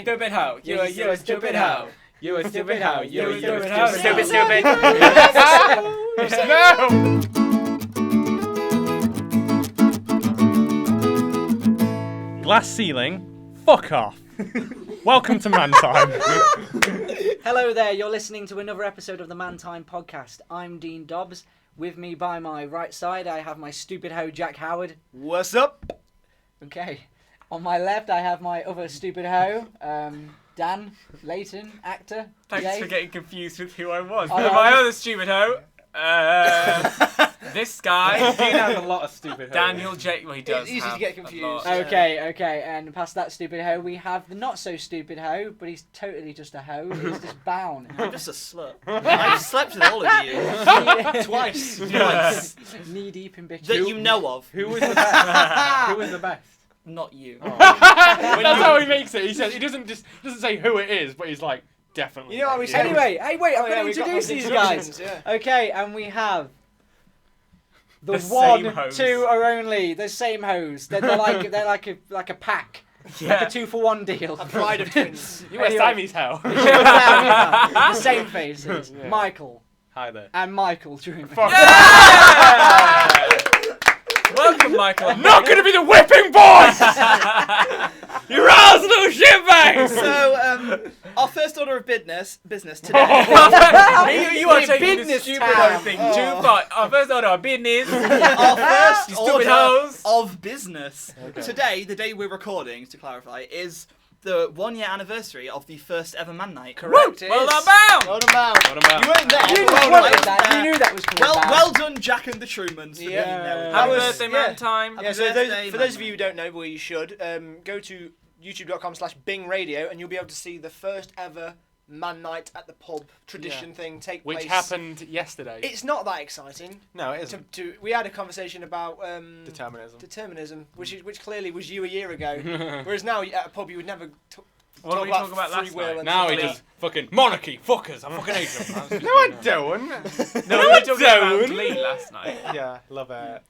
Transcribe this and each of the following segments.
stupid hoe. You're a stupid hoe. You're a stupid hoe. You're a stupid hoe. Stupid. No! Glass ceiling, fuck off. Welcome to Man Time. Hello there, you're listening to another episode of the Man Time podcast. I'm Dean Dobbs. With me by my right side, I have my stupid hoe, Jack Howard. What's up? Okay. On my left, I have my other stupid hoe, Dan, Layton, actor. Thanks Jay. for getting confused with who I was. Oh, But my other stupid hoe, this guy, Dean has a lot of stupid Daniel J. Well, he does. It's easy to have get a confused. lot. Okay, and past that stupid hoe, we have the not so stupid hoe, but he's totally just a hoe. He's just Bown. I'm just a slut. I've slept with all of you. Twice. Knee deep in bitches. That you know of. Who was the best? Who was the best? Not you. That's how he makes it. He says he doesn't say who it is, but he's like definitely. You know how we say- Anyway, hey, wait, I'm going to we've got introduce those these guys. introductions, Okay, and we have the The one, same hoes. two are only the same hoes. They're like a pack, like a 2-for-1 deal. A pride of twins. You were Siamese hell. The same faces. Yeah. Michael Hi there. and Michael Trueman. Fuck. Welcome, Michael. Not gonna be the whipping boys. You rouse little shitbags. So, our first order of business today. You are Hey, taking the business stupid time. hoe thing too far. Our first order of business. Our first You stupid order hoes. of business. Okay. Today, the day we're recording, to clarify, is the 1-year anniversary of the first ever Man Night. Correct. Well done, Bown. Well done, Bown. What about? You weren't there. You but knew well done. that. You knew that was called Bown. Well done, Jack and the Trumans. For Yeah. being there. Happy was- birthday, yeah. man time. Happy Yeah, so birthday, for those of man. you who don't know, well, you should go to youtube.com/Bing Radio and you'll be able to see the first ever Man Night at the pub tradition thing take Which place. happened yesterday. It's not that exciting. No, it isn't. We had a conversation about Determinism. which clearly was you a year ago. Whereas now at a pub you would never What did we talk about free last will night? and Now he stuff. just fucking monarchy, fuckers. I fucking hate them. No, I don't. No, we were talking about Glee last night. Yeah, love it.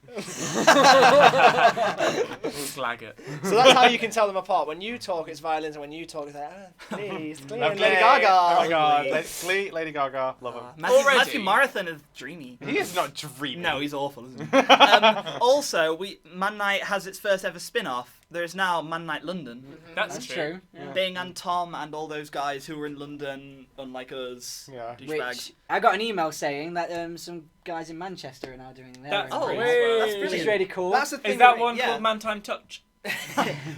Slag it. So that's how you can tell them apart. When you talk, it's violins, and when you talk, it's like, please, please. Love Lady Gaga. Oh my god, Glee, Lady Gaga, love him. Already? Matthew Marathon is dreamy. He is not dreaming. No, he's awful, isn't he? Also, Man Night has its first ever spin-off. There is now Man Night London. That's true. Yeah. Bing and Tom and all those guys who were in London, unlike us. Yeah. Douchebags. Which I got an email saying that some guys in Manchester are now doing their That's own Oh, thing. Wait. that's Which brilliant. is really cool. That's the thing. Is that one yeah. called Man Time Touch?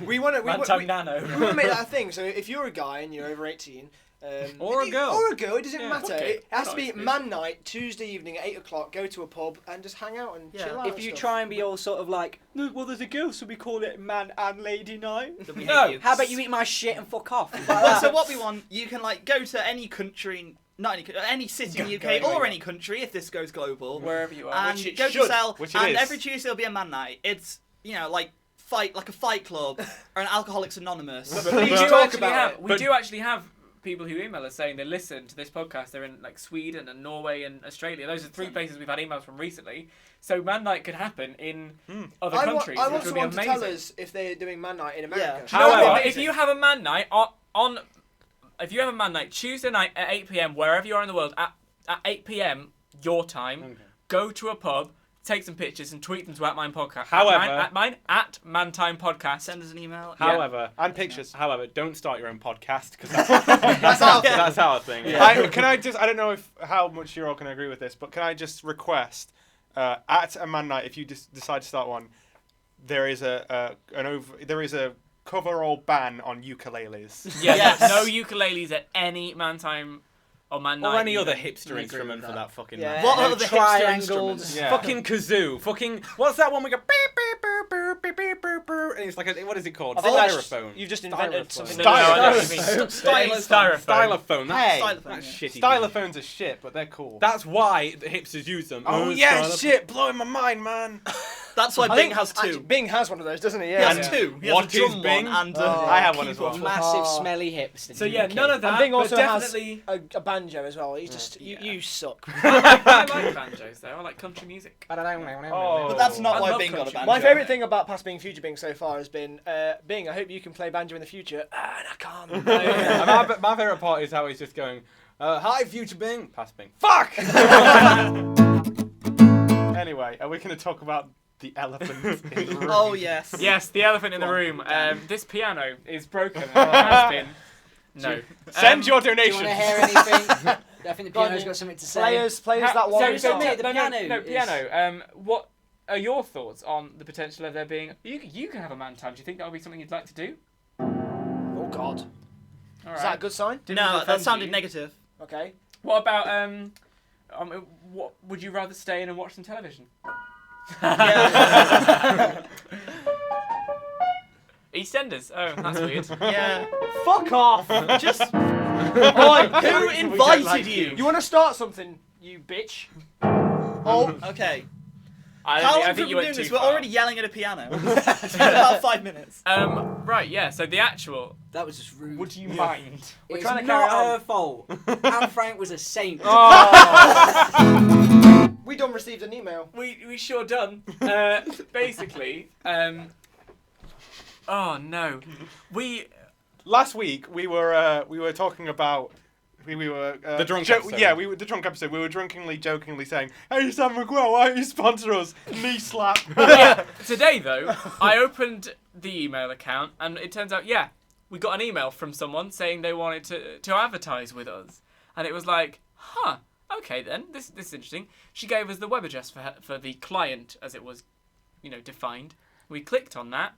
we want to. Man Time Nano. We want to make that a thing. So if you're a guy and you're over 18, Or a girl. or a girl, it doesn't Yeah, matter. okay. It has to Oh, be it's good. Man Night Tuesday evening at 8:00. Go to a pub and just hang out and Yeah. chill out. if and you stuff. try and be all sort of like, no, well, there's a girl, so we call it Man and Lady Night. That we No. hate you. How about you eat my shit and fuck off? Like Well, that. so what we want, you can like go to any country, not any city in the UK or any country if this goes global, Wherever you are. and Which it go should. to sell. Which it And is. every Tuesday will be a Man Night. It's like a fight club or an Alcoholics Anonymous. But We please do talk actually about have. it. We do actually have people who email us saying they listen to this podcast. They're in like Sweden and Norway and Australia. Those are 3 places we've had emails from recently. So Man Night could happen in other countries, I which want would be someone to amazing. tell us if they're doing Man Night in America. Yeah. Do you know However- what? If you have a Man Night if you have a Man Night Tuesday night at 8 p.m. wherever you are in the world at 8 p.m. your time, go to a pub, take some pictures and tweet them to @MinePodcast. However- at ManTime Podcast. Send us an email. However, And pictures. However, don't start your own podcast because that's our thing. Can I just? I don't know how much you're all going to agree with this, but can I just request at a Man Night, if you decide to start one, there is a coverall ban on ukuleles. Yeah, Yes. no ukuleles at any Man-Time or Man Night. Or any other either. hipster instrument for that fucking Yeah. man. What No are the hipster triangled- instruments? Yeah. Fucking kazoo. Fucking what's that one we go beep beep beep beep beep beep beep beep, and it's like what is it called? I think that's Styrophone. You've just invented Styrophone. something. No, I know what you mean. Styrophone. Styrophone. Stylophone. That's, Hey, Stylophone, that's yeah. shitty. Stylophones are shit, but they're cool. That's why the hipsters use them. oh yeah, shit, blowing my mind, man. That's why I Bing think has two. actually, Bing has one of those, doesn't he? He Yeah. has two. He has What a drum is Bing? one and I have one as well. keyboard. Massive Oh. smelly hips. So yeah, none of that. And Bing also but has definitely. a banjo as well. He's just Yeah. you suck. I like banjos though. I like country music. Oh. But that's not I why love Bing got a country. banjo. My favourite thing about Past Bing Future Bing so far has been Bing. I hope you can play banjo in the future. And I can't. And my favourite part is how he's just going, hi, future Bing. Past Bing. Fuck! Anyway, are we going to talk about the elephant in the room? Oh yes. Yes, the elephant in the room. This piano is broken. And it has been. No. Send your Do you donations. want to hear anything? I think the Go on, piano's then. got something to say. Players that one. So me, the no, piano No, is- piano. What are your thoughts on the potential of there being? You can have a man time. Do you think that would be something you'd like to do? Oh God. All Is that a good sign? Didn't No, offend that sounded you. negative. Okay. What about what would you rather stay in and watch some television? Yeah. EastEnders. Oh, that's weird. Yeah. Fuck off. Just Oi, who We don't invited like you? you want to start something, you bitch? Oh, okay. I How long think have we you been went doing too this? We're far. already yelling at a piano. It's been about 5 minutes. Right, yeah. So the actual. That was just rude. Would you mind? We're It's trying to not carry on. her fault. Anne Frank was a saint. We done received an email. We sure done. Basically. Oh no. Last week we were talking about we were The drunk episode. Yeah, the drunk episode. We were jokingly saying, "Hey Sam McGraw, why don't you sponsor us?" Knee slap. Today though, I opened the email account and it turns out, yeah, we got an email from someone saying they wanted to advertise with us, and it was like, huh, okay then, this is interesting. She gave us the web address for the client as it was, defined. We clicked on that.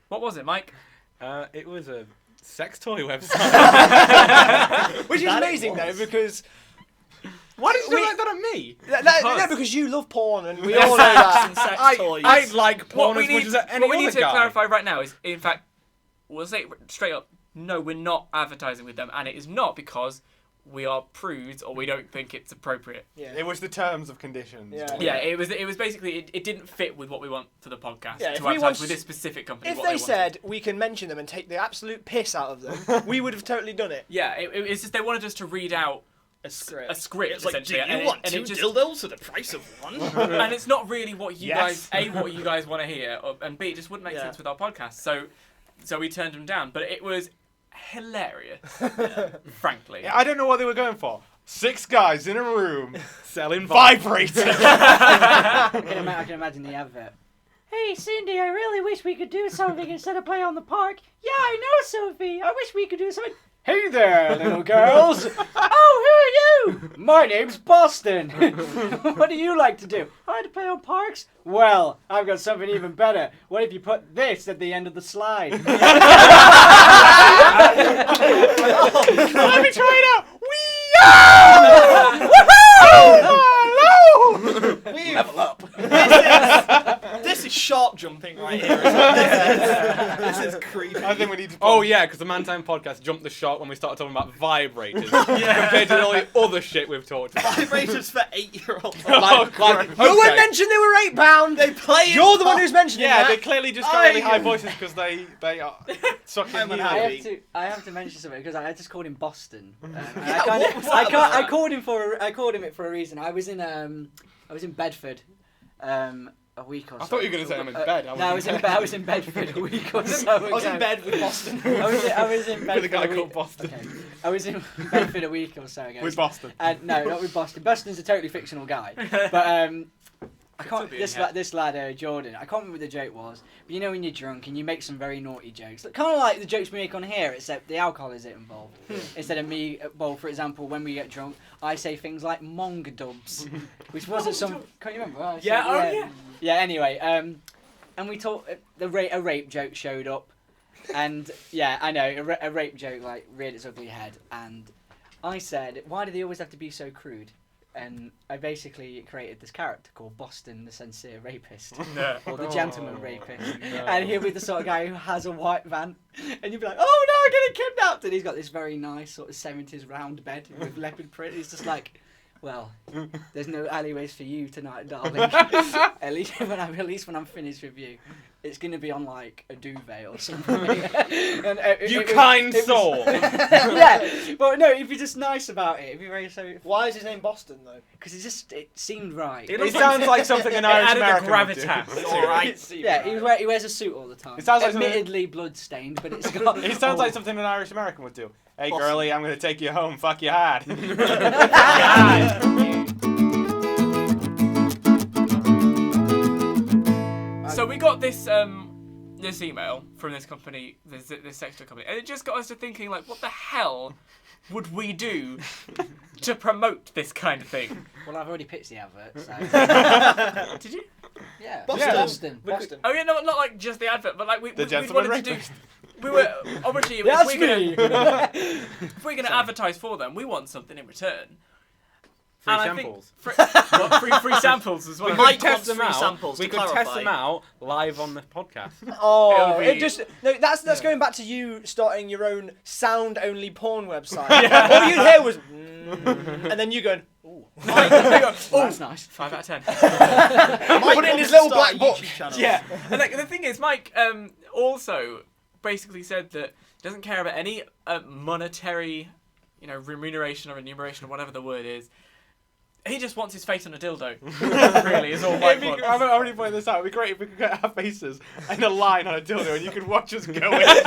What was it, Mike? It was a sex toy website. Which is That amazing it though, was. because Why did you do like that at me? because you love porn and we all know that. And sex I toys. like porn as much as any what we other need to guy. clarify right now is, in fact, we'll say it straight up, no, we're not advertising with them, and it is not because we are prudes or we don't think it's appropriate. Yeah. It was the terms of conditions. Yeah. Yeah, it was basically it didn't fit with what we want for the podcast Yeah, if to we advertise want- with this specific company. If what they wanted. said we can mention them and take the absolute piss out of them, we would have totally done it. Yeah, it's just they wanted us to read out A script. a script It's like, do essentially, you and want it, two and it just, dildos for the price of one? and it's not really what you Yes. guys what you guys want to hear, and B, it just wouldn't make Yeah. sense with our podcast. So we turned them down, but it was hilarious, frankly. Yeah, I don't know what they were going for. 6 guys in a room Selling vibrating. I can imagine the advert. Hey, Cindy, I really wish we could do something instead of play on the park. Yeah, I know, Sophie. I wish we could do something. Hey there, little girls. Oh, who are you? My name's Boston. What do you like to do? I like to play on parks. Well, I've got something even better. What if you put this at the end of the slide? Let me try it out. Level up. This is sharp jumping right here. This is creepy. I think we need to. Oh yeah, because the Man Time podcast jumped the shark when we started talking about vibrators compared to all the other shit we've talked about. Vibrators for 8-year-olds. No one mentioned they were £8. They play. You're the one who's mentioning Yeah, that. they clearly just got really high voices because they are sucking I'm you. unhappy. I have to mention something because I just called him Boston. And Yeah, what was that about? I called him it for a reason. I was in Bedford, a week or so. I thought you were going to say I'm in bed. No, I was in Bedford a week or so ago. I was in bed with Boston. I was in Bedford With a guy a week- called Boston. Okay. I was in Bedford a week or so ago. With Boston. No, not with Boston. Boston's a totally fictional guy. But I can't. still be in This lad, Jordan. I can't remember what the joke was. But you know when you're drunk and you make some very naughty jokes, kind of like the jokes we make on here, except the alcohol is involved. Instead of me, well, for example, when we get drunk, I say things like "monga dubs," which wasn't some. Can't you remember? Oh, Yeah, so, oh, yeah. Yeah. Anyway, and we talked. A rape joke showed up, and yeah, I know a rape joke like reared its ugly head, and I said, "Why do they always have to be so crude?" And I basically created this character called Boston, the sincere rapist, No. or the gentleman rapist. And he'll be the sort of guy who has a white van, and you'll be like, "Oh no, I'm getting kidnapped!" And he's got this very nice sort of 70s round bed with leopard print. He's just like, Well, there's no alleyways for you tonight, darling. at least when I'm finished with you, it's gonna be on like a duvet or something. And, soul. Yeah, but no, if you're just nice about it, if you're very so. Why is his name Boston though? Because it seemed right. It sounds like something an Irish added a American would do. gravitas. All right. Yeah, he wears a suit all the time. It sounds like something- admittedly blood stained, but it's got. It sounds like something an Irish American would do. Hey, Awesome. girlie, I'm gonna take you home. Fuck you hard. So we got this this email from this company, this sexual company, and it just got us to thinking, like, what the hell would we do to promote this kind of thing? Well, I've already pitched the advert, so. Did you? Yeah. Boston. Boston. Oh yeah, no, not like just the advert, but like we gentleman wanted to do. rapist. We were obviously if That's we're gonna me. if we're gonna advertise for them, we want something in return. Free And I samples. think free samples as well. We Mike could test wants them free out. samples We to could test clarify. them out live on the podcast. Oh, It'll be- it just no. That's going back to you starting your own sound-only porn website. All you hear was, and then you going, ooh. Mike, Oh, that's nice. 5 out of 10. Mike put it in his little black book. Yeah, and like, the thing is, Mike also basically said that he doesn't care about any monetary, remuneration or enumeration or whatever the word is. He just wants his face on a dildo. Really, is all Mike wants. I'm already pointing this out. It'd be great if we could get our faces in a line on a dildo and you could watch us go in. Just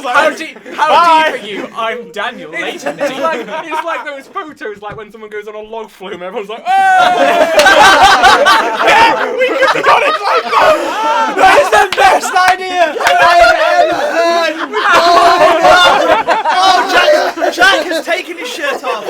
like, How deep are you? I'm Daniel Layton. it's like those photos, like when someone goes on a log flume, everyone's like, oh! Yeah, we could have got it like that! That is the best idea I have ever heard. Oh, Jack has taken his shirt off.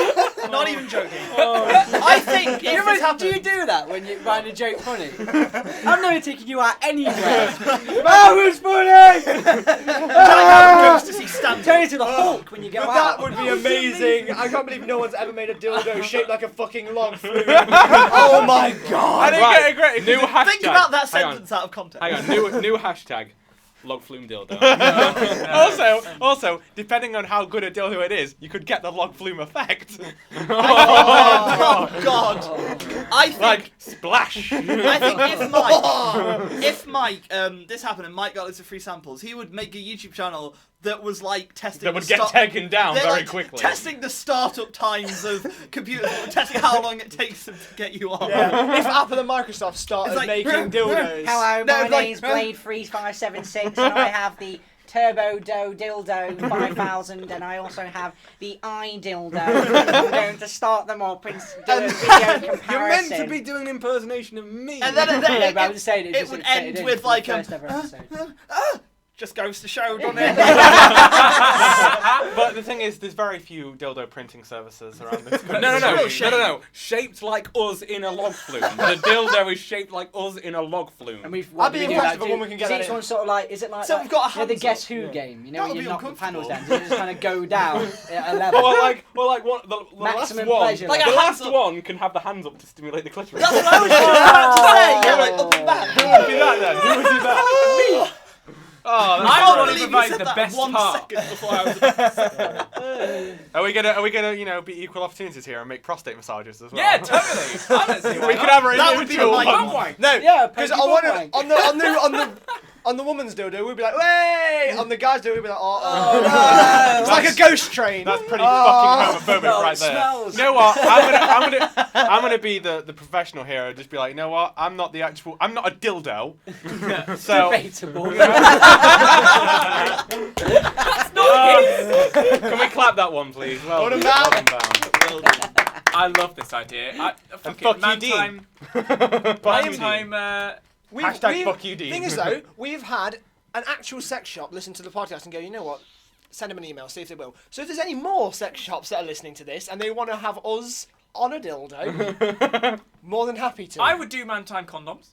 Not even joking. I think if this Do happened, you do that when you find a joke funny? I've never taken you out anywhere. That was funny! Jack goes to see Stanley. Turn into the Hulk when you go But out. that would be amazing. I can't believe no one's ever made a dildo shaped like a fucking log flume. Oh my god. I didn't get it great. New hashtag. Think about that Hang on. sentence out of context. Hang on, new hashtag. Log flume dildo. Also, depending on how good a dildo it is, you could get the log flume effect. Oh God! I think Like splash. I think if Mike, this happened and Mike got loads of free samples, he would make a YouTube channel that was like testing. That would get taken down They're very like quickly. Testing the startup times of computers, testing how long it takes them to get you on. Yeah. If Apple and Microsoft started It's like, making dildos. Hello, No, my like- name's Blade3576 and I have the Turbo Doe Dildo 5000 and I also have the iDildo. I'm going to start them up and do a video comparison. You're meant to be doing an impersonation of me. And then Yeah, but I'm just saying it would end with like a first ever episode. just goes to show, doesn't it? But the thing is, there's very few dildo printing services around this country. No. Shaped like us in a log flume. The dildo is shaped like us in a log flume. And we've I'd be impressed if a woman can get is that each in. one sort of like, is it like So that, we've got a the hands Guess up. Who game? You know, That when would you be knock the panels down, uncomfortable. so you just kind of go down at a level. Or like what the last Maximum one. pleasure. Like the a last hands up. one can have the hands up to stimulate the clitoris. That's what I was just about to say. Yeah, like up and back. Who would do that then? Who would do that? Me. Oh, I that's don't funny. believe you provide said the that best 1 part. second before I was about to say that. Are we gonna be equal opportunities here and make prostate massages as well? Yeah, totally. I don't see why We not. could have our That would be individual like one. No, Yeah, because Peggy I want Bumwank. on the woman's dildo, we'd be like, "Way!" On the guy's dildo, we'd be like, "Oh, no!" It's like a That's- ghost train. That's pretty fucking homophobic Oh, right it there. smells. You know what? I'm gonna be the professional here and just be like, you know what? I'm not a dildo. So Debatable. can we clap that one, please? Well, What done, about- well done, Bown. I love this idea. fuck you, man Dean. time. Fuck Man you, Dean. time. Hashtag fuck you, Dean. Thing is though, we've had an actual sex shop listen to the podcast and go, you know what? Send them an email, see if they will. So if there's any more sex shops that are listening to this and they want to have us on a dildo, more than happy to. I would do man time condoms.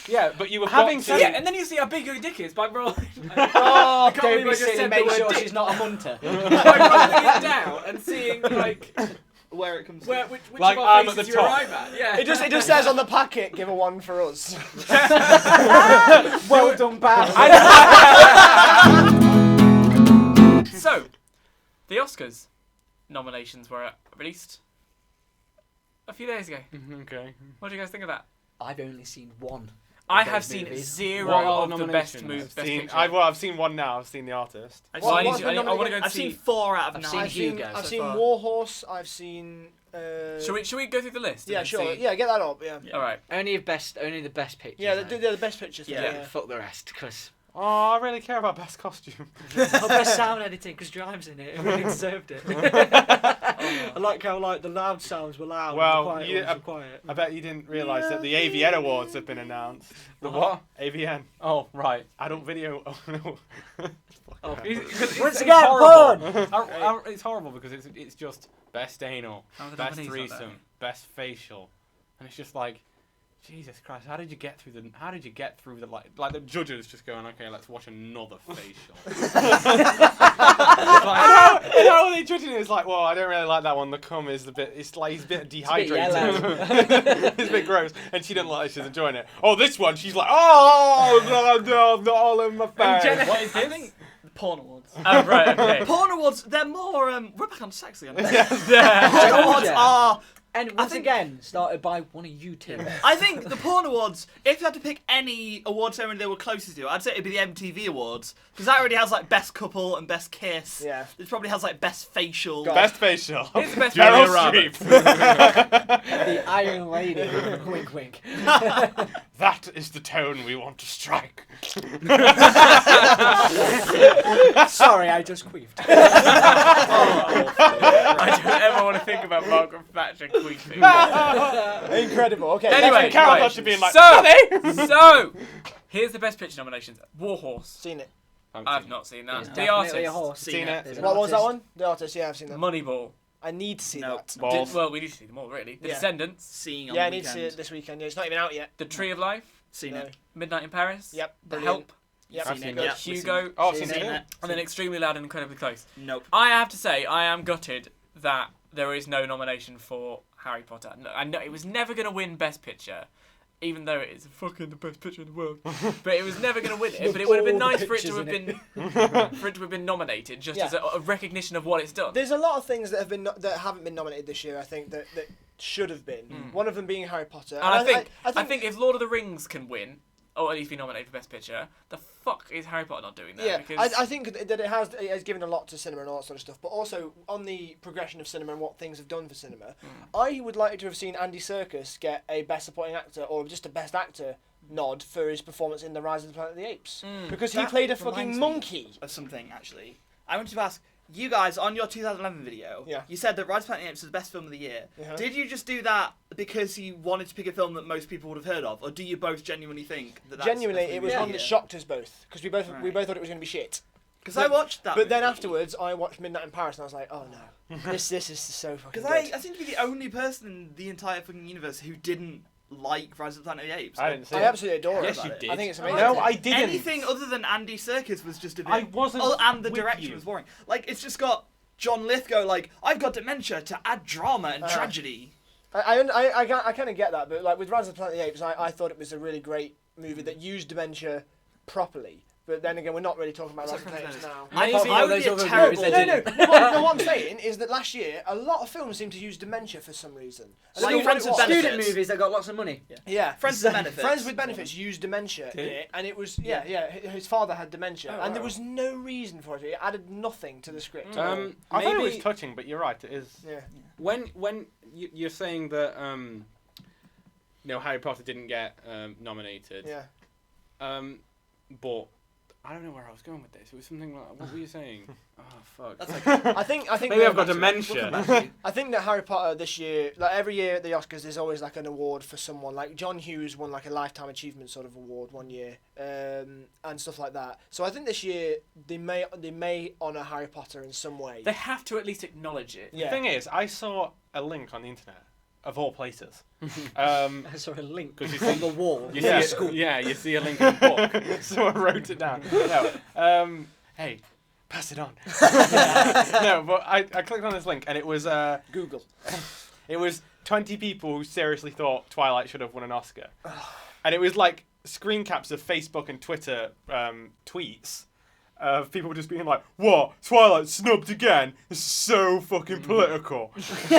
Yeah, but you were Having got said- to- Yeah, and then you see how big your dick is by rolling. Oh, can't don't believe I be just silly. said the Make word sure dick. she's not a munter. By rolling it down and seeing like Where it comes which Like, of our I'm at faces the you top. arrive at. Yeah. It just says on the packet, give her one for us. Well done, pal. So, the Oscars nominations were released a few days ago. Okay. What do you guys think of that? I've only seen one. I those have seen movies. zero What are of the best nominations? movies. Best Seen, picture. I've seen one now. I've seen The Artist. I What- need what's to- been I want to nominated? go and I've see. seen 4 out of I've 9. seen I've seen, Hugo I've so seen far. Warhorse. I've seen. Should we go through the list? and Yeah, then sure. see? Yeah, get that up. Yeah. All right. Only the best pictures. Yeah, though. they're the best pictures. Yeah. Yeah. Fuck the rest, because Oh, I really care about best costume. best sound editing, because Drive's in it, and we deserved it. I like how the loud sounds were loud, Well, and the quiet you- ones were quiet. I bet you didn't realise that the AVN Awards have been announced. The what? AVN. Oh, right. Adult Video. Oh, no. Oh, Once again, horrible. porn! It's horrible because it's just best anal, How are the best nominees like that? threesome, best facial, and it's just like, Jesus Christ, how did you get through the like the judges just going, okay, let's watch another facial. And how are they judging it? It's like, well, I don't really like that one. The cum is he's a bit dehydrated. It's a bit gross. And she didn't like it. She's enjoying it. Oh, this one, she's like, oh, no, all in my face. What is I this? think the Porn Awards. Oh, right, okay. Porn Awards, they're more. We're back on sex again. Yeah. Porn Awards are. And once again, started by one of you two. I think the Porn Awards, if you had to pick any award ceremony they were closest to, I'd say it'd be the MTV Awards. Because that already has like best couple and best kiss. Yeah. It probably has like best facial. Best facial. It's the best Meryl Julia Streep. The Iron Lady. Wink, wink. That is the tone we want to strike. Sorry, I just queefed. I don't ever want to think about Margaret Thatcher queefing. Incredible. Okay. Anyway, Carol right. Thatcher being like, So, here's the best picture nominations. Warhorse. Seen it. I've not seen that. It's The definitely a Artist. horse. Seen it. There's an What was that artist. one? The Artist. Yeah, I've seen that. Moneyball. I need to see No. that. balls. Well, we need to see them all, really. The Yeah. Descendants. Seeing on Yeah, I the need to see weekend. it this weekend. Yeah, it's not even out yet. The Tree of Life. Seen No. it. Midnight in Paris. Yep. The Brilliant. Help. Yep. I've seen it. it. Yeah, Hugo. Oh, I've Seen seen it. it. And then Extremely Loud and Incredibly Close. Nope. I have to say, I am gutted that there is no nomination for Harry Potter. No, I know it was never going to win Best Picture, even though it is fucking the best picture in the world. But it was never going to win it. But it would have been All the nice for it to pictures have in been for it to have been nominated, just Yeah. as a recognition of what it's done. There's a lot of things that that haven't been nominated this year. I think that should have been. One of them being Harry Potter. And I think if Lord of the Rings can win, or at least be nominated for Best Picture, the fuck is Harry Potter not doing that? Yeah, Because I think that it has given a lot to cinema and all that sort of stuff, but also on the progression of cinema and what things have done for cinema, I would like to have seen Andy Serkis get a Best Supporting Actor or just a Best Actor nod for his performance in The Rise of the Planet of the Apes, because he That played a reminds fucking me monkey. Of something, actually. I wanted to ask, you guys, on your 2011 video, Yeah. you said that Rise of the Planet of the Apes was the best film of the year. Uh-huh. Did you just do that because you wanted to pick a film that most people would have heard of, or do you both genuinely think that that's Genuinely, the it was film one of the that year? shocked us both, because we both Right. thought it was going to be shit. Because I watched that But then movie. afterwards, I watched Midnight in Paris, and I was like, oh no, this is so fucking Because good. I seem to be the only person in the entire fucking universe who didn't like Rise of the Planet of the Apes. I didn't see I it. absolutely adore Yes, it. you did. I think it's amazing. No, I didn't. Anything other than Andy Serkis was just a bit... I wasn't Oh, and the with direction you. was boring. Like, it's just got John Lithgow, like, I've got dementia to add drama and tragedy. I kind of get that, but like with Rise of the Planet of the Apes, I thought it was a really great movie that used dementia properly. But then again, we're not really talking about Rise of the Planet of the Apes now. Maybe I all would those be a other terrible... movies they No, didn't. no, what I'm saying is that last year, a lot of films seemed to use dementia for some reason. I Like don't know Friends what with it was. Benefits. Student movies that got lots of money. Yeah. Friends with Benefits. Friends with Benefits used dementia in it, and it was, his father had dementia, and there was no reason for it. It added nothing to the script. I thought it was Maybe touching, but you're right, it is. Yeah. when you're saying that Harry Potter didn't get nominated, Yeah. but I don't know where I was going with this. It was something like, what were you saying? Oh fuck. That's okay. I think Maybe I've got We'll dementia. come back to you. I think that Harry Potter this year, like every year at the Oscars, there's always like an award for someone. Like John Hughes won like a lifetime achievement sort of award one year, and stuff like that. So I think this year they may honour Harry Potter in some way. they have to at least acknowledge it. Yeah. The thing is, I saw a link on the internet, of all places. I saw a link 'Cause you on see- the wall. You Yeah. see you see a link in the book. So I wrote it down. No, hey, pass it on. No, but I clicked on this link and it was Google. It was 20 people who seriously thought Twilight should have won an Oscar, and it was like screen caps of Facebook and Twitter tweets of people just being like, "What? Twilight snubbed again? This is so fucking political." It's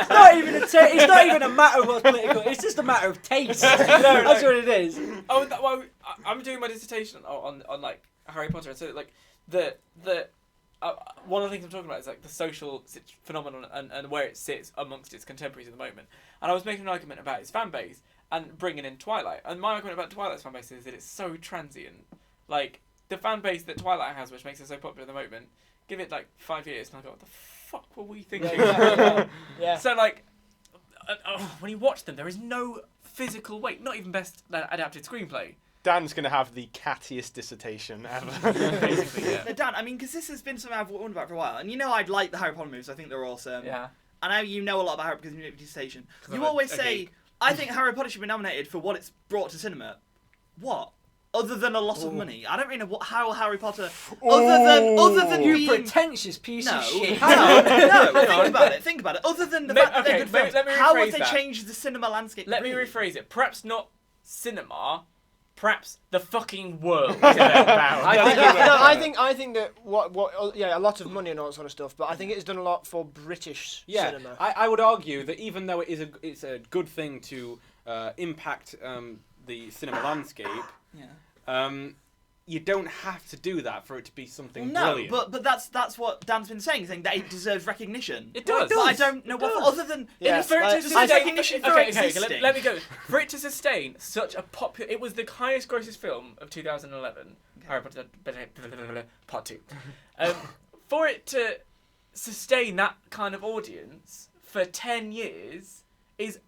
not even it's not even a matter of what's political. It's just a matter of taste. That's what it is. Oh, well, I'm doing my dissertation on like Harry Potter, so like the one of the things I'm talking about is like the social phenomenon and where it sits amongst its contemporaries at the moment. And I was making an argument about its fan base and bringing in Twilight. And my argument about Twilight's fan base is that it's so transient. Like, the fan base that Twilight has, which makes it so popular at the moment, give it like 5 years, and I go, what the fuck were we thinking? Yeah. So, like, when you watch them, there is no physical weight, not even best adapted screenplay. Dan's going to have the cattiest dissertation ever. Basically, yeah. Now, Dan, I mean, because this has been something I've wondered about for a while, and you know I'd like the Harry Potter movies, I think they're awesome. Yeah. I know you know a lot about Harry because you did a dissertation. You I'm always a say, geek. I think Harry Potter should be nominated for what it's brought to cinema. What? Other than a lot of money. I don't really know how Harry Potter... Other than You being... pretentious piece of shit. Hang on. No, think about it. Other than the fact that they're good films, let me how rephrase have they that. changed the cinema landscape? Let me rephrase it. Perhaps not cinema, perhaps the fucking world. I I think that a lot of money and all that sort of stuff, but I think it's done a lot for British cinema. I would argue that even though it's a good thing to impact the cinema landscape, you don't have to do that for it to be something brilliant. but that's what Dan's been saying that it deserves recognition. It does. But I don't know what other than for it to sustain recognition for existing. let me go. For it to sustain such a popular, it was the highest grossest film of 2011. Harry Potter Part 2. For it to sustain that kind of audience for 10 years is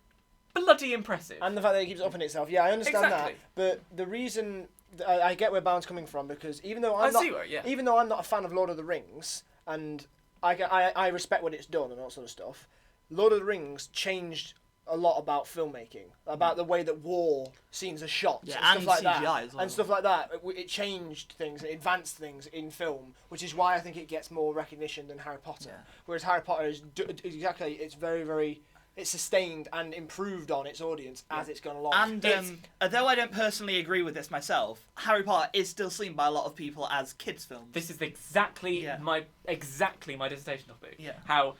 bloody impressive. And the fact that it keeps upping itself. Yeah, I understand Exactly. that. But the reason I get where Bound's coming from, because even though I'm not a fan of Lord of the Rings, and I respect what it's done and all that sort of stuff, Lord of the Rings changed a lot about filmmaking, about the way that war scenes are shot, and stuff like CGI that, as well. and stuff like that. It changed things, it advanced things in film, which is why I think it gets more recognition than Harry Potter. Yeah. Whereas Harry Potter is it's very, very. It's sustained and improved on its audience as it's gone along. And although I don't personally agree with this myself, Harry Potter is still seen by a lot of people as kids' films. This is exactly my dissertation topic. Yeah. How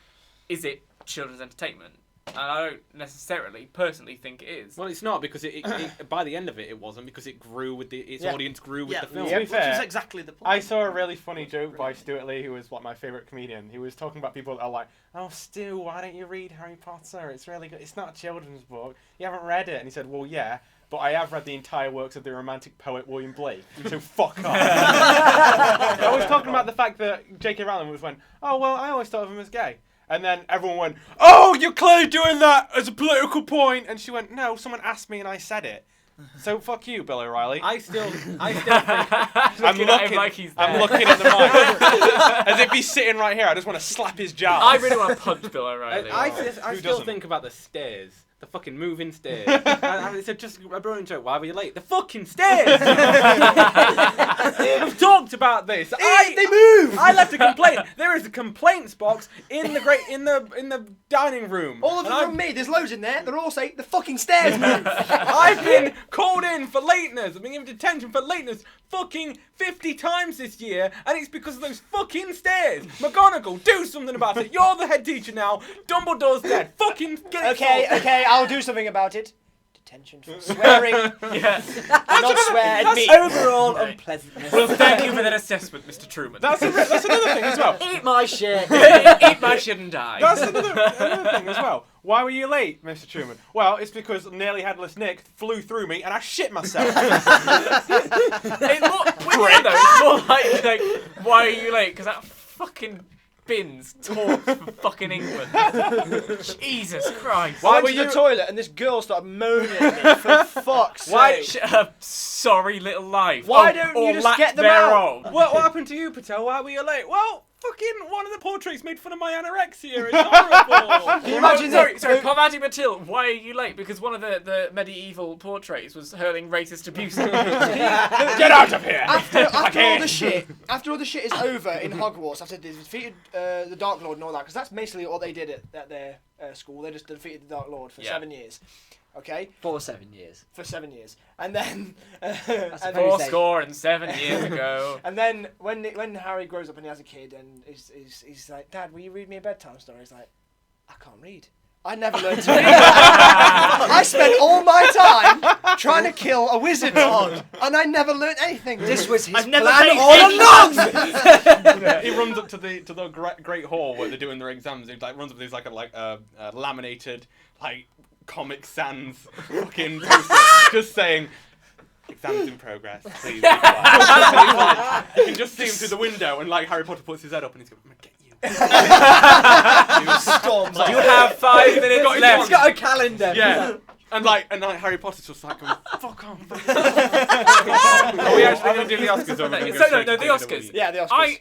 is it children's entertainment? And I don't necessarily personally think it is. Well, it's not, because it by the end of it wasn't, because it grew with its audience grew with the film. To be which fair, is exactly the point. I saw a really funny joke by Stuart Lee, who was like my favourite comedian. He was talking about people that are like, "Oh, Stu, why don't you read Harry Potter? It's really good. It's not a children's book. You haven't read it." And he said, "Well, yeah, but I have read the entire works of the romantic poet William Blake, so fuck off." I was talking about the fact that J.K. Rowling went, "Oh, well, I always thought of him as gay." And then everyone went, "Oh, you're clearly doing that as a political point." And she went, "No, someone asked me and I said it. So fuck you, Bill O'Reilly." I still think I'm looking at the mic. As if he's sitting right here. I just want to slap his jaw. I really want to punch Bill O'Reilly. I Who still doesn't? think about the stairs. The fucking moving stairs. It's just a brilliant joke. Why were you late? The fucking stairs! I've talked about this. They move! I left a complaint. There is a complaints box in the dining room. All of them from me. There's loads in there. They're all saying the fucking stairs move. I've been called in for lateness. I've been given detention for lateness fucking 50 times this year, and it's because of those fucking stairs. McGonagall, do something about it. You're the head teacher now. Dumbledore's dead. Fucking get it sorted. Okay, I'll do something about it. Detention for swearing. Yeah. Not swear at me. Overall unpleasantness. Well, thank you for that assessment, Mr. Trueman. That's another thing as well. Eat my shit. Eat my shit and die. That's another thing as well. Why were you late, Mr. Trueman? Well, it's because nearly headless Nick flew through me and I shit myself. It's more like, why are you late? Because that fucking Binns talks for fucking England. Jesus Christ. I went to the toilet and this girl started moaning at me, for fuck's sake. Sorry little life. Why don't you just get them out? What happened to you, Patel? Why were you late? Well, fucking one of the portraits made fun of my anorexia. It's horrible. Can you imagine sorry, Pomadi Matil, why are you late? Because one of the medieval portraits was hurling racist abuse. Get out of here! After all the shit is over in Hogwarts, after they defeated the Dark Lord and all that, because that's basically what they did at their school. They just defeated the Dark Lord for 7 years. Okay, For 7 years. for 7 years, and then That's and, very Four safe. score and 7 years ago. and then when Harry grows up and he has a kid and he's like, Dad, will you read me a bedtime story? He's like, I can't read. I never learned to read. I spent all my time trying to kill a wizard, and I never learned anything. This was his I've never plan paid all any along! He runs up to the great hall where they're doing their exams. He like runs up to these like a laminated like Comic Sans fucking poster, just saying. Exams in progress, please. Be quiet. And he's like, you can just see him through the window, and like Harry Potter puts his head up, and he's going, "I'm gonna get you." Storms You have 5 minutes got his left. He's got a calendar. Yeah. And like Harry Potter's just like, going, "Fuck off." Are we actually going to do the Oscars? Or are we gonna go So, straight no, to the Take It Oscars. Away? Yeah, the Oscars.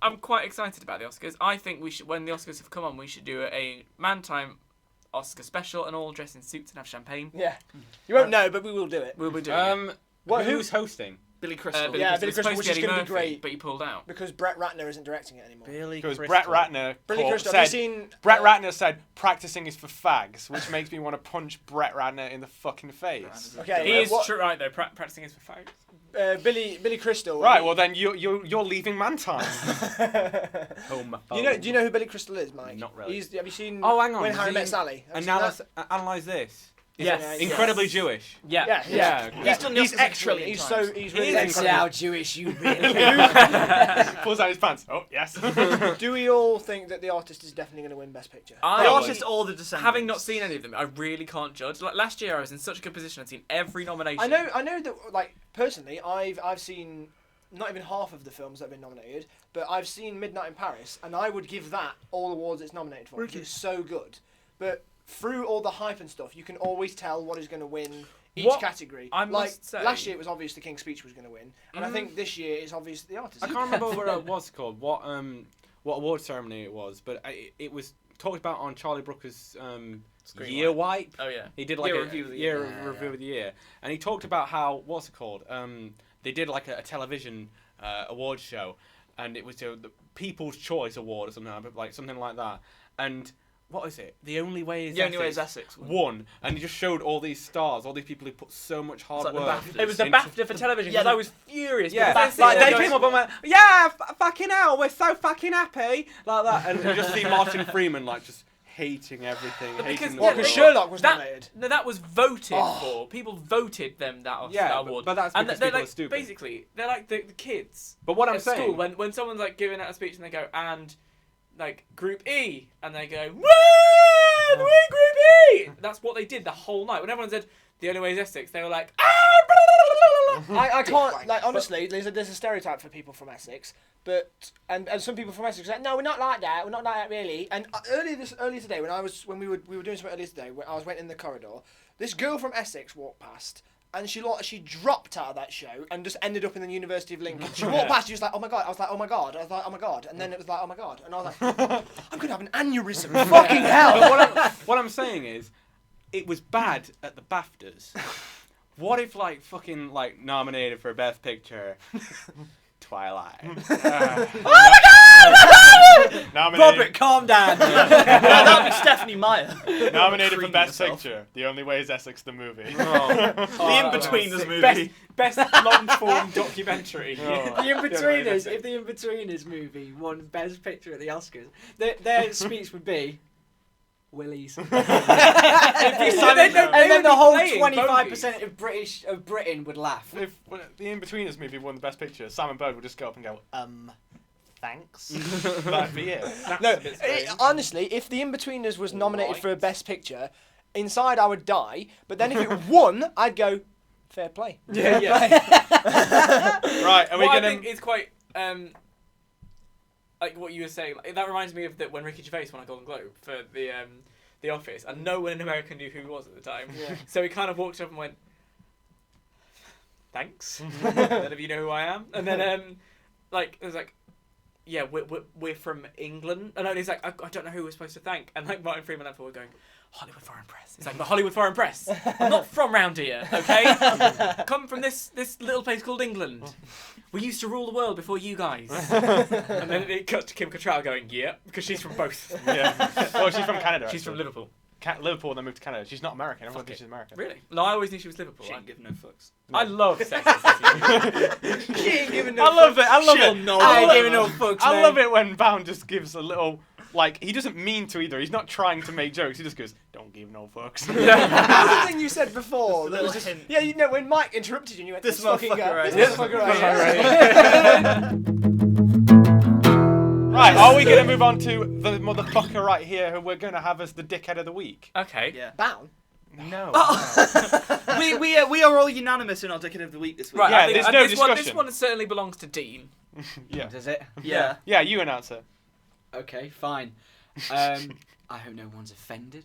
I'm quite excited about the Oscars. I think we should, when the Oscars have come on, we should do a Man Time Oscar special and all dress in suits and have champagne. Yeah, you won't know, but we will do it. We'll be doing it. Who's hosting? Billy Crystal. Yeah, Billy Crystal, Crystal, which was is Eddie gonna be Murphy, great. but he pulled out. Because Brett Ratner isn't directing it anymore. Because Brett Ratner Billy Crystal, said, have you seen? Brett Ratner said practicing is for fags, which makes me want to punch Brett Ratner in the fucking face. Okay, He is what- true, right though. Practicing is for fags. Billy Crystal. Right, well then you're leaving Man Time. Do you know who Billy Crystal is, Mike? Not really. Have you seen? Oh, hang on. When was Harry he Met in- Sally. Have you seen that? Analyze this. Yes. Incredibly Jewish. Yeah. Yeah. He's done the He's Oscars excellent. a trillion He's times. so he's He really is Let's see incredible. how Jewish you really are. Pulls out his pants. Oh yes. Do we all think that the artist is definitely going to win Best Picture? The I, artist or the descendants. having not seen any of them, I really can't judge. Like last year, I was in such a good position. I'd seen every nomination. I know that, like, personally, I've seen not even half of the films that have been nominated, but I've seen Midnight in Paris, and I would give that all awards it's nominated for, because it's so good. But through all the hype and stuff, you can always tell what is going to win each What categy. I Like, must say- last year it was obvious the King's Speech was going to win, and I think this year it's obvious the artist. I can't remember what it was called. What award ceremony it was, but it was talked about on Charlie Brooker's year wipe. Oh yeah. He did like Year a review of the year year. review of the year, and he talked about how what's it called? They did like a television award show, and it was the People's Choice Award or something like that. And what is it? The Only Way is The Only Way is Essex. won, and he just showed all these stars, all these people who put so much hard It's like the work. BAFTAs. It was the into- BAFTA for television. Yeah, because I was furious. Yeah, because like they're they going- came up and went, "Yeah, fucking hell, we're so fucking happy," like that, and you just see Martin Freeman like just hating everything. Because- hating What, yeah, because they- Sherlock was that, nominated? No, that was voted for. People voted them that Yeah, award. but that's and because they're people like, are stupid. basically, they're like the kids But what I'm at saying, school when someone's like giving out a speech and they go, and like Group E, and they go, woo, we Group E. That's what they did the whole night. When everyone said The Only Way is Essex, they were like, ah, blah, blah, blah, blah. I can't, like, honestly, there's a stereotype for people from Essex, but and some people from Essex are like, no, we're not like that, really. And earlier today, when we were doing something earlier today, when I went in the corridor, this girl from Essex walked past, and she dropped out of that show and just ended up in the University of Lincoln. She walked past, she was like, oh my god. I was like, oh my god. I was like, oh my god. And then it was like, oh my god. And I was like, I'm gonna have an aneurysm. Fucking hell. but what I'm saying is, it was bad at the BAFTAs. What if like fucking like nominated for Best Picture? Twilight. Oh my god! Nominated, Robert, calm down. that would be Stephanie Meyer. nominated for Cream Best yourself. Picture. The Only Way is Essex, the movie. The In-Betweeners movie. Best long form documentary. Oh. The In-Betweeners, if the In-Betweeners movie won Best Picture at the Oscars, their speech would be Willies. And then the whole 25% of Britain would laugh. If the In-Betweeners movie won the Best Picture, Simon Bird would just go up and go, thanks. That'd be it. No, honestly, if The In-Betweeners was nominated for a Best Picture, inside I would die, but then if it won, I'd go, fair play. Yeah. Right, are we What I gonna? think is quite like what you were saying. Like, that reminds me of that when Ricky Gervais won a Golden Globe for the Office, and no one in America knew who he was at the time. Yeah. So he kind of walked up and went, "Thanks, none of you know who I am." And then like it was like, "Yeah, we're from England." And he's like, "I don't know who we're supposed to thank." And like Martin Freeman and Ford going, "Hollywood Foreign Press." It's like, "But Hollywood Foreign Press. I'm not from round here, okay? Come from this little place called England. We used to rule the world before you guys." And then it cuts to Kim Cattrall going, "Yeah," because she's from both. Yeah. Well, she's from Canada. She's from actually. Liverpool. Liverpool and then moved to Canada. She's not American. Everyone Fuck thinks it. she's American. Really? No, I always knew she was Liverpool. She ain't giving no fucks. I love Sex and the City. She ain't giving no I love it. She'll know. I ain't what- giving no fucks, I man. love it when Bown just gives a little, like, he doesn't mean to either. He's not trying to make jokes. He just goes, don't give no fucks. That was the thing you said before. Just a That was little just, hint. yeah, you know, when Mike interrupted you and you went, This fucking motherfucker guy. right This here. motherfucker right here. Right, are we going to move on to the motherfucker right here who we're going to have as the dickhead of the week? Okay. Yeah. Bown. No. we are all unanimous in our Dickhead of the Week this week. Right, Yeah, I think, there's no this one discussion. certainly belongs to Dean. Yeah. Does it? Yeah. Yeah, you announce it. Okay, fine. I hope no one's offended.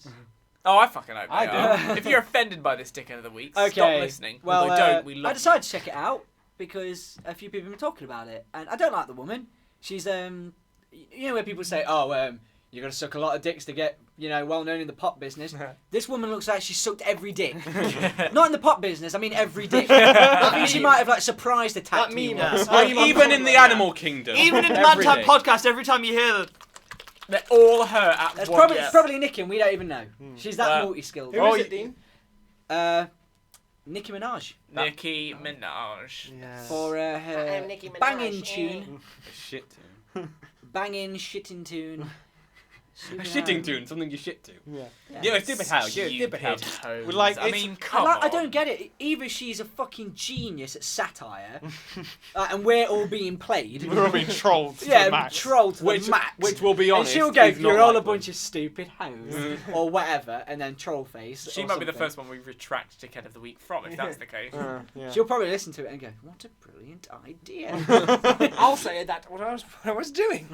Oh, I fucking hope they I are. do. If you're offended by this dickhead of the week, Okay. stop listening. Well, Although don't, we I love decided to check it out because a few people have been talking about it, and I don't like the woman. She's you know where people say, "Oh, you're gonna suck a lot of dicks to get, well known in the pop business." This woman looks like she's sucked every dick. Not in the pop business. I mean every dick. I think she might have surprised attacked That me meme. once. Yeah. Even in the animal kingdom. Even in the Every Man Time day. podcast, every time you hear the They're all her at That's once. probably Nicki, and we don't even know. She's that Uh, multi-skilled. Who Oh, is it, Dean? Nicki Minaj Nicki Minaj. for her I'm Nicki Minaj. banging tune, Shit tune. banging shitting tune. A shitting tune, something you shit to. Yeah. You're a stupid house. You're a stupid house. hoes. We're like, I it's- mean, come I on. don't get it. Either she's a fucking genius at satire, and we're all being played. We're all being trolled to the Yeah, max. trolled to Which, the max. which will be and honest. she'll go, is not "You're all a likely. bunch of stupid hoes," or whatever, and then troll face. She or might be the something. first one we retract dickhead of the week from, if that's the case. Yeah. She'll probably listen to it and go, "What a brilliant idea." I'll say that what I was doing.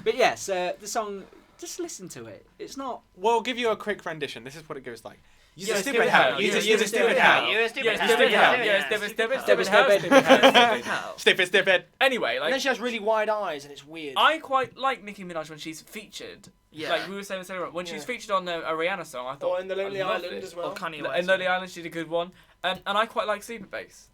But yes, the song. Just listen to it. It's not. We'll give you a quick rendition. This is what it goes like. You're a stupid hoe. You're a stupid hoe. You're a stupid hoe. You're a stupid hoe. Stupid. Anyway, And then like, she has really wide eyes and it's weird. I quite like Nicki Minaj when she's featured. Yeah. Like we were saying, when she's Yeah. featured on a Rihanna song, I thought. Or in the Lonely I loved Island it. as well. Or Kanye In West. Lonely Island, she did a good one, and I quite like Super Bass.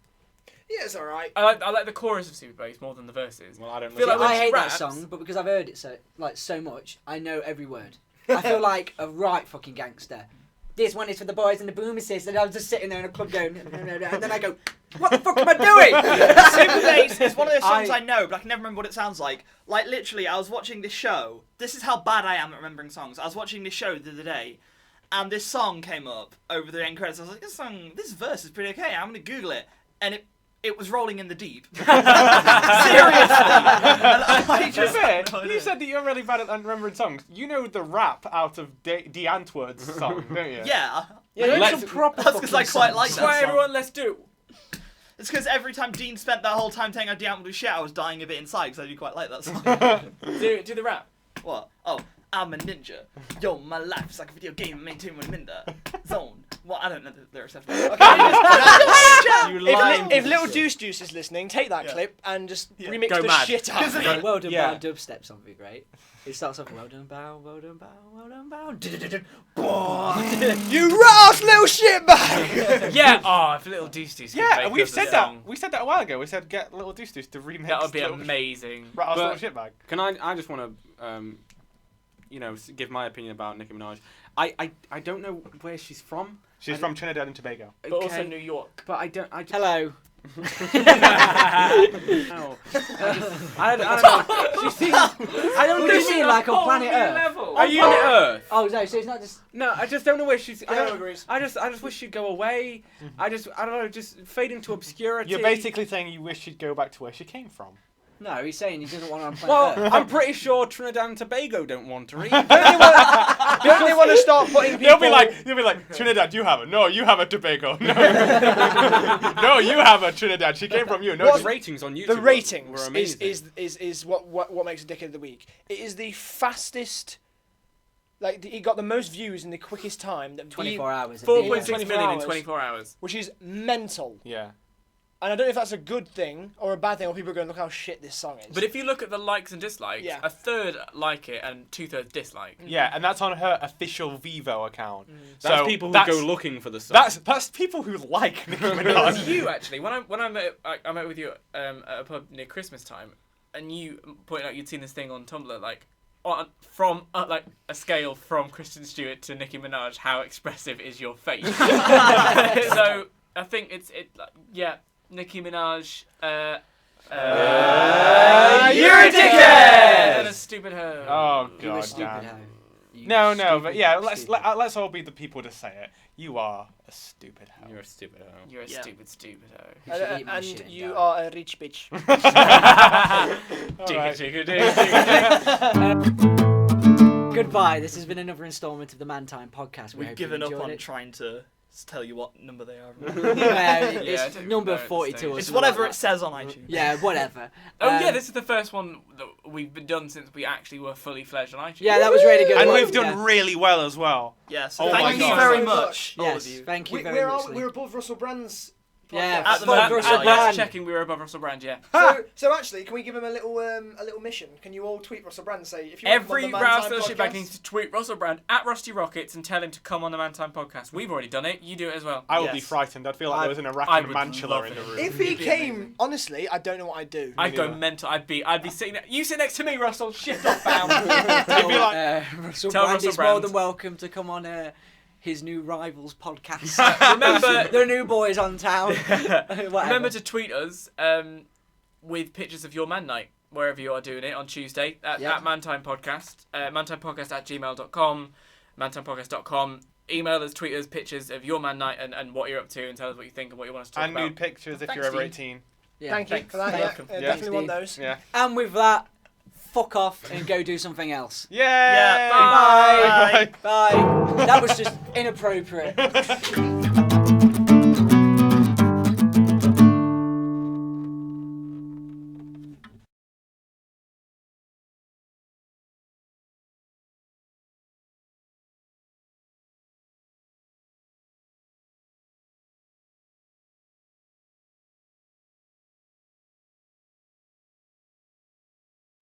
Yeah, it's alright. I like the chorus of Super Bass more than the verses. Well, I don't Feel listen. like when I she hate raps- that song, but because I've heard it so much, I know every word. I feel like a right fucking gangster. This one is for the boys and the boomer sis, and I was just sitting there in a club going, and then I go, "What the fuck am I doing?" Super Bass is one of those songs I know, but I can never remember what it sounds like. Like, literally, I was watching this show. This is how bad I am at remembering songs. I was watching this show the other day, and this song came up over the end credits. I was like, this verse is pretty okay. I'm going to Google it. And it was Rolling in the Deep. Seriously. And I To just be fair, had no you idea. said that you're really bad at remembering songs. You know the rap out of De Antwoord's song, don't you? Yeah. Yeah, there is Let's- some proper That's because I fucking quite songs. like That's that why song. everyone, let's do. It's because every time Dean spent that whole time telling how Dean would do shit, I was dying a bit inside because I do quite like that song. Do the rap. What? Oh, I'm a ninja. Yo, my life's like a video game. I maintain when I'm in the zone. Well, I don't know the lyrics after that. Okay, You lying. If Little Deuce Deuce is listening, take that Yeah. clip and just Yeah. remix Go the mad. shit out of it. Well done, Yeah. bow dubstep song would be great. It starts off, "Well done, bow, well done, bow, well done, bow." You ass little shitbag! Yeah. Oh, if Little Deuce Deuce. could Yeah, make and we've us a said that. song, We said that a while ago. We said get Little Deuce Deuce to remix. that would be Little amazing. Rat's But- little shitbag. Can I just want to, give my opinion about Nicki Minaj. I don't know where she's from. She's from Trinidad and Tobago. But also Okay. New York. But I don't. I just, Hello. no. I don't know. She seems. I don't What do you think mean, like on Whole planet new Earth? level. Are you on Earth? Oh no, so it's not just. No, I just don't know where she's. I Yeah, don't. agrees. I just wish she'd go away. I don't know, just fade into obscurity. You're basically saying you wish she'd go back to where she came from. No, he's saying he doesn't want her on planet Well, Earth. I'm pretty sure Trinidad and Tobago don't want her either. Don't they want to start putting people... They'll be like, Trinidad, you have it. No, you have a Tobago. No, no, you have a Trinidad. She came from you. No, The it's ratings on YouTube The were ratings amazing. is what makes a Dickhead of the Week. It is the fastest... Like, it got the most views in the quickest time. That 24 hours. 4.6 24 million in hours. 24 hours. Which is mental. Yeah. And I don't know if that's a good thing or a bad thing, or people are going, look how shit this song is. But if you look at the likes and dislikes, Yeah. a third like it and 2/3 dislike. Yeah, and that's on her official Vivo account. That's So people who that's- go looking for the song. That's people who like Nicki It was Minaj. you actually. When I met with you at a pub near Christmas time, and you pointed out you'd seen this thing on Tumblr like from like a scale from Kristen Stewart to Nicki Minaj, how expressive is your face? So I think it's Nicki Minaj. You're a dickhead! And a stupid hoe. Oh You were god stupid, damn. hoe. You No, stupid, but yeah, stupid. let's all be the people to say it. You are a stupid hoe. You're a stupid hoe. You're a Yeah. stupid hoe. You should eat my And shit, you dog. are a rich bitch. Goodbye. This has been another instalment of the Man Time podcast. We We've hope given you up enjoyed on it. trying to tell you what number they are. Yeah, I it's don't number know at this 42 stage. or It's something whatever like it says on iTunes. Yeah, whatever. Oh yeah, Um, this is the first one that we've been done since we actually were fully fledged on iTunes. Yeah, that was really good. And work, we've done yeah. really well as well. Yes. Oh thank my you God. very So much, all Yes, of you. thank you very much. We're above Russell Brand's. Yeah, podcast. At the above moment, Russell yeah. Brand. That's checking we were above Russell Brand, yeah. So actually, can we give him a little mission? Can you all tweet Russell Brand and say if you want Every him on the Man Rouse Time Fellowship bag podcast- needs to tweet Russell Brand at Rusty Rockets and tell him to come on the Man Time podcast. We've already done it. You do it as well. I would be Yes. frightened. I'd feel like there was an I Iraqi would mantula love in the it. room. If he It'd be came, amazing. honestly, I don't know what I'd do. I'd go neither. mental. I'd be sitting. You sit next to me, Russell. Shift off, Bown. Tell, be like- Russell Tell Brand Russell is more Brand. than welcome to come on his new Rivals podcast. Remember, the new boys on town. remember to tweet us with pictures of your man night wherever you are doing it on Tuesday at Mantime Podcast, mantimepodcast@gmail.com, mantimepodcast.com. Email us, tweet us pictures of your man night and what you're up to and tell us what you think and what you want us to talk And about. nude pictures if Thanks, you're over Steve. 18. Yeah. Thank you Thanks. for that. Thank Yeah, you. definitely want Steve. those. Yeah. And with that, fuck off and go do something else. Yay! Yeah, Bye. Bye. Bye. That was just inappropriate.